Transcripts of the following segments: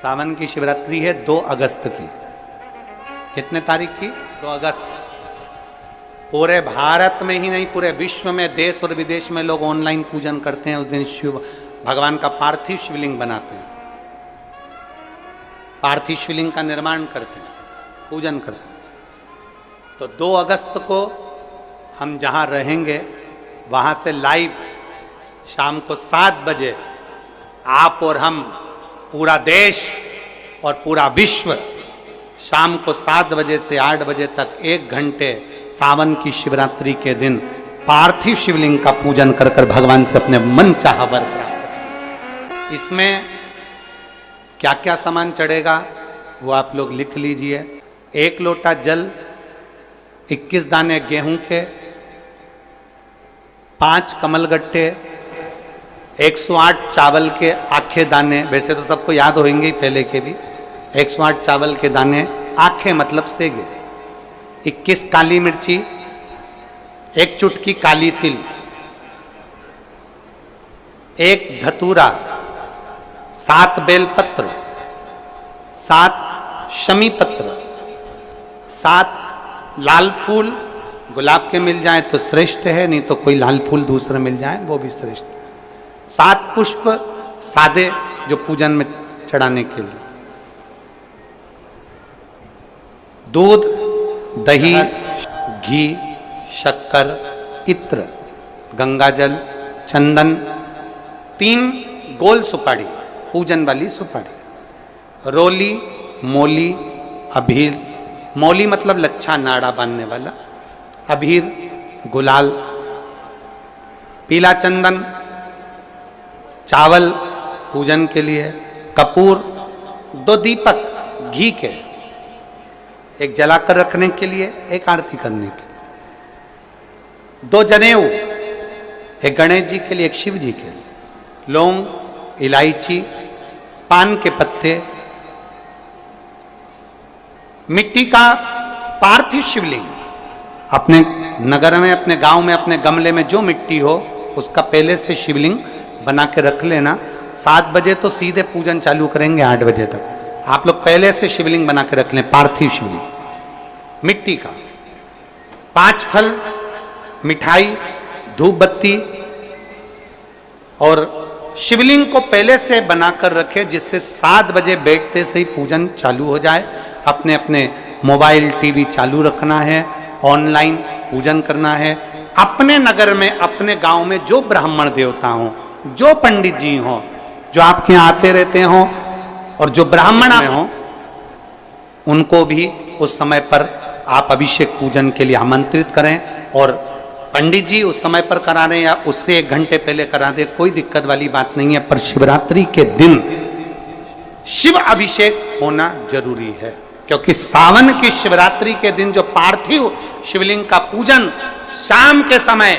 सावन की शिवरात्रि है 2 अगस्त की। कितने तारीख की? 2 अगस्त। पूरे भारत में ही नहीं, पूरे विश्व में, देश और विदेश में लोग ऑनलाइन पूजन करते हैं। उस दिन शिव भगवान का पार्थिव शिवलिंग बनाते हैं, पार्थिव शिवलिंग का निर्माण करते हैं, पूजन करते हैं। तो 2 अगस्त को हम जहाँ रहेंगे वहाँ से लाइव शाम को 7 बजे आप और हम, पूरा देश और पूरा विश्व, शाम को 7 बजे से 8 बजे तक 1 घंटे सावन की शिवरात्रि के दिन पार्थिव शिवलिंग का पूजन कर कर भगवान से अपने मन चाहा वर प्राप्त। इसमें क्या क्या सामान चढ़ेगा वो आप लोग लिख लीजिए। 1 लोटा जल, 21 दाने गेहूं के, 5 कमलगट्टे, 108 चावल के आखे दाने, वैसे तो सबको याद होंगे ही पहले के भी। 108 चावल के दाने, आखे मतलब सेगे, 21 काली मिर्ची, 1 चुटकी काली तिल, 1 धतूरा, 7 बेलपत्र, 7 शमी पत्र, 7 लाल फूल, गुलाब के मिल जाए तो श्रेष्ठ है, नहीं तो कोई लाल फूल दूसरे मिल जाए वो भी श्रेष्ठ। 7 पुष्प सादे जो पूजन में चढ़ाने के लिए, दूध, दही, घी, शक्कर, इत्र, गंगाजल, चंदन, 3 गोल सुपारी, पूजन वाली सुपारी, रोली, मोली, अभीर, मौली मतलब लच्छा नाड़ा बांधने वाला, अभीर, गुलाल, पीला चंदन, चावल पूजन के लिए, कपूर, 2 दीपक घी के, एक जलाकर रखने के लिए, एक आरती करने के लिए, 2 जनेऊ, एक गणेश जी के लिए, एक शिव जी के लिए, लौंग, इलायची, पान के पत्ते, मिट्टी का पार्थिव शिवलिंग। अपने नगर में, अपने गांव में, अपने गमले में जो मिट्टी हो उसका पहले से शिवलिंग बना के रख लेना। 7 बजे तो सीधे पूजन चालू करेंगे, 8 बजे तक आप लोग पहले से शिवलिंग बना के रख लें, पार्थिव शिवलिंग मिट्टी का। 5 फल, मिठाई, धूप बत्ती, और शिवलिंग को पहले से बनाकर रखे जिससे 7 बजे बैठते से ही पूजन चालू हो जाए। अपने अपने मोबाइल, टीवी चालू रखना है, ऑनलाइन पूजन करना है। अपने नगर में, अपने गांव में जो ब्राह्मण देवता हों, जो पंडित जी हों, जो आपके यहाँ आते रहते हों, और जो ब्राह्मण हों, उनको भी उस समय पर आप अभिषेक पूजन के लिए आमंत्रित करें। और पंडित जी उस समय पर करा रहे या उससे 1 घंटे पहले करा दे, कोई दिक्कत वाली बात नहीं है। पर शिवरात्रि के दिन शिव अभिषेक होना जरूरी है, क्योंकि सावन की शिवरात्रि के दिन जो पार्थिव शिवलिंग का पूजन शाम के समय,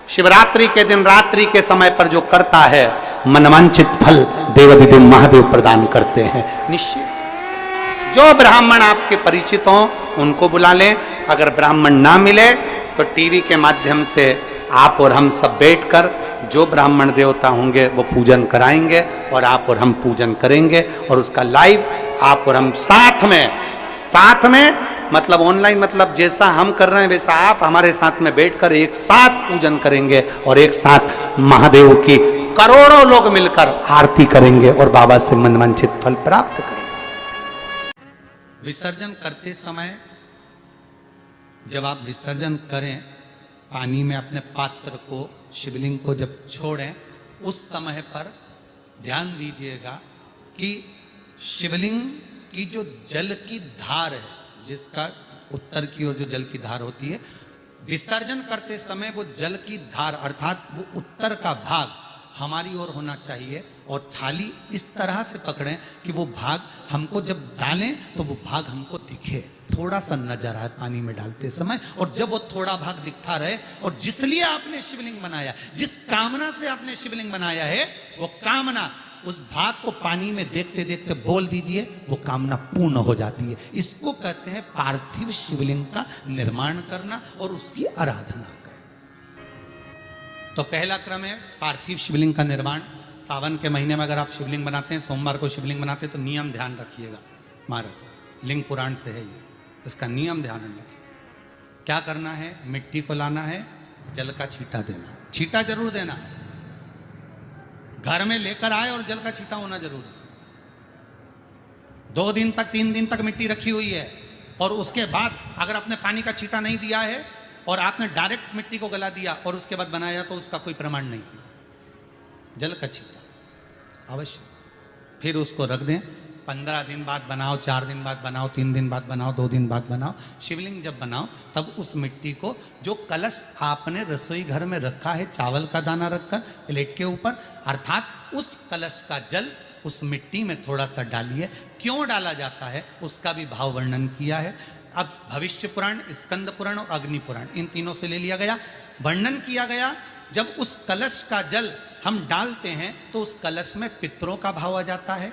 शिवरात्रि के दिन रात्रि के समय पर जो करता है, मनवांचित फल देवाधिदेव महादेव प्रदान करते हैं निश्चित। जो ब्राह्मण आपके परिचित हों उनको बुला लें। अगर ब्राह्मण ना मिले तो टीवी के माध्यम से आप और हम सब बैठकर जो ब्राह्मण देवता होंगे वो पूजन कराएंगे, और आप और हम पूजन करेंगे, और उसका लाइव आप और हम साथ में मतलब ऑनलाइन, मतलब जैसा हम कर रहे हैं वैसा आप हमारे साथ में बैठकर एक साथ पूजन करेंगे, और एक साथ महादेव की करोड़ों लोग मिलकर आरती करेंगे और बाबा से मनवांछित फल प्राप्त करेंगे। विसर्जन करते समय जब आप विसर्जन करें, पानी में अपने पात्र को, शिवलिंग को जब छोड़ें, उस समय पर ध्यान दीजिएगा कि शिवलिंग की जो जल की धार है, जिसका उत्तर की ओर जो जल की धार होती है, विसर्जन करते समय वो जल की धार अर्थात वो उत्तर का भाग हमारी ओर होना चाहिए, और थाली इस तरह से पकड़ें कि वो भाग हमको जब डालें तो वो भाग हमको दिखे, थोड़ा सा नजर आए पानी में डालते समय। और जब वो थोड़ा भाग दिखता रहे, और जिसलिए आपने शिवलिंग बनाया, जिस कामना से आपने शिवलिंग बनाया है, वो कामना उस भाग को पानी में देखते देखते बोल दीजिए, वो कामना पूर्ण हो जाती है। इसको कहते हैं पार्थिव शिवलिंग का निर्माण करना और उसकी आराधना करना। तो पहला क्रम है पार्थिव शिवलिंग का निर्माण। सावन के महीने में अगर आप शिवलिंग बनाते हैं, सोमवार को शिवलिंग बनाते हैं, तो नियम ध्यान रखिएगा महाराज, लिंग पुराण से है ये, इसका नियम ध्यान रखिए। क्या करना है, मिट्टी को लाना है, जल का छींटा देना, छींटा जरूर देना, घर में लेकर आए और जल का छींटा होना जरूर है। 2 दिन तक 3 दिन तक मिट्टी रखी हुई है और उसके बाद अगर आपने पानी का छींटा नहीं दिया है और आपने डायरेक्ट मिट्टी को गला दिया और उसके बाद बनाया, तो उसका कोई प्रमाण नहीं। जल का छींटा अवश्य, फिर उसको रख दें। 15 दिन बाद बनाओ, 4 दिन बाद बनाओ, 3 दिन बाद बनाओ, 2 दिन बाद बनाओ। शिवलिंग जब बनाओ तब उस मिट्टी को, जो कलश आपने रसोई घर में रखा है चावल का दाना रखकर प्लेट के ऊपर, अर्थात उस कलश का जल उस मिट्टी में थोड़ा सा डालिए। क्यों डाला जाता है उसका भी भाव वर्णन किया है। अब भविष्य पुराण, स्कंद पुराण और अग्नि पुराण, इन तीनों से ले लिया गया, वर्णन किया गया। जब उस कलश का जल हम डालते हैं तो उस कलश में पितरों का भाव आ जाता है,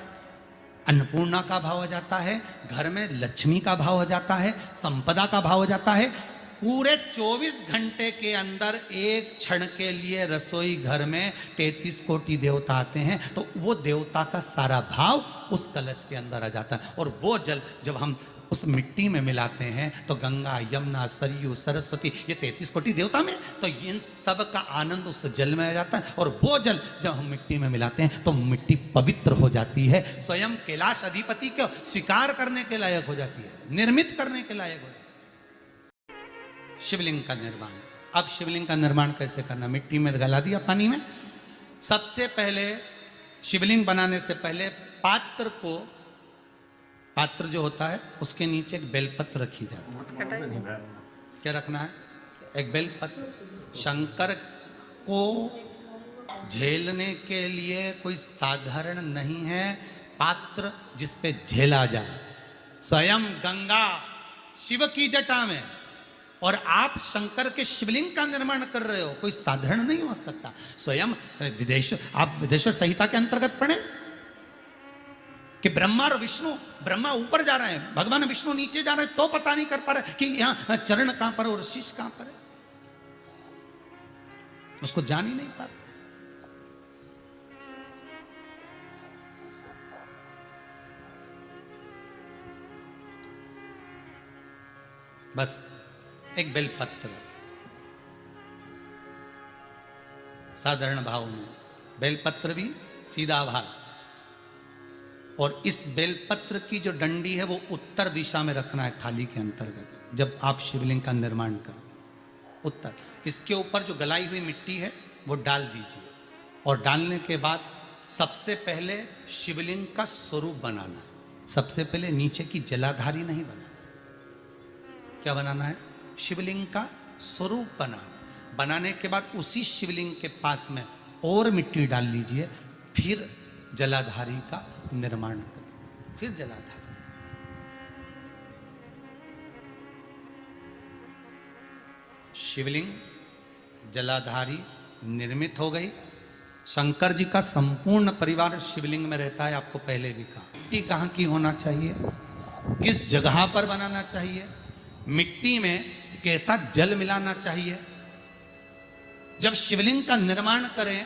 अन्नपूर्णा का भाव आ जाता है, घर में लक्ष्मी का भाव आ जाता है, संपदा का भाव आ जाता है। पूरे 24 घंटे के अंदर एक क्षण के लिए रसोई घर में 33 कोटि देवता आते हैं, तो वो देवता का सारा भाव उस कलश के अंदर आ जाता है। और वो जल जब हम उस मिट्टी में मिलाते हैं तो गंगा, यमुना, सरयू, सरस्वती, ये 33 कोटि देवता में, तो इन सब का आनंद उस जल में आ जाता है। और वो जल जब हम मिट्टी में मिलाते हैं तो मिट्टी पवित्र हो जाती है, स्वयं कैलाश अधिपति को स्वीकार करने के लायक हो जाती है, निर्मित करने के लायक हो जाती है। शिवलिंग का निर्माण, अब शिवलिंग का निर्माण कैसे करना, मिट्टी में गला दिया पानी में। सबसे पहले शिवलिंग बनाने से पहले पात्र जो होता है उसके नीचे एक बेलपत्र रखी जाती है। क्या रखना है, एक बेलपत्र। शंकर को झेलने के लिए कोई साधारण नहीं है पात्र जिस पे झेला जाए। स्वयं गंगा शिव की जटा में और आप शंकर के शिवलिंग का निर्माण कर रहे हो, कोई साधारण नहीं हो सकता। स्वयं आप विदेश्वर संहिता के अंतर्गत पढ़े कि ब्रह्मा और विष्णु, ब्रह्मा ऊपर जा रहे हैं, भगवान विष्णु नीचे जा रहे हैं, तो पता नहीं कर पा रहे कि यहां चरण कहां पर और शीश कहां पर है, उसको जान ही नहीं पा रहे। बस एक बेलपत्र साधारण भाव में, बेलपत्र भी सीधा भाग, और इस बेलपत्र की जो डंडी है वो उत्तर दिशा में रखना है थाली के अंतर्गत। जब आप शिवलिंग का निर्माण करो उत्तर, इसके ऊपर जो गलाई हुई मिट्टी है वो डाल दीजिए। और डालने के बाद सबसे पहले शिवलिंग का स्वरूप बनाना है। सबसे पहले नीचे की जलाधारी नहीं बनाना, क्या बनाना है, शिवलिंग का स्वरूप बनाना। बनाने के बाद उसी शिवलिंग के पास में और मिट्टी डाल लीजिए, फिर जलाधारी का निर्माण करें, फिर जलाधारी। शिवलिंग जलाधारी निर्मित हो गई। शंकर जी का संपूर्ण परिवार शिवलिंग में रहता है, आपको पहले भी कहा। मिट्टी कहाँ की होना चाहिए, किस जगह पर बनाना चाहिए, मिट्टी में कैसा जल मिलाना चाहिए। जब शिवलिंग का निर्माण करें,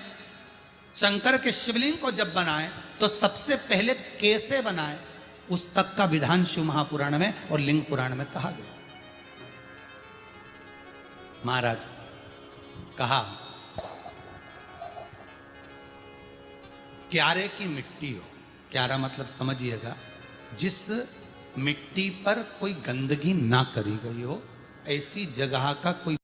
शंकर के शिवलिंग को जब बनाएं तो सबसे पहले कैसे बनाएं, उस तक का विधान शिव महापुराण में और लिंग पुराण में कहा गया। महाराज कहा, क्यारे की मिट्टी हो, क्यारा मतलब समझिएगा जिस मिट्टी पर कोई गंदगी ना करी गई हो, ऐसी जगह का कोई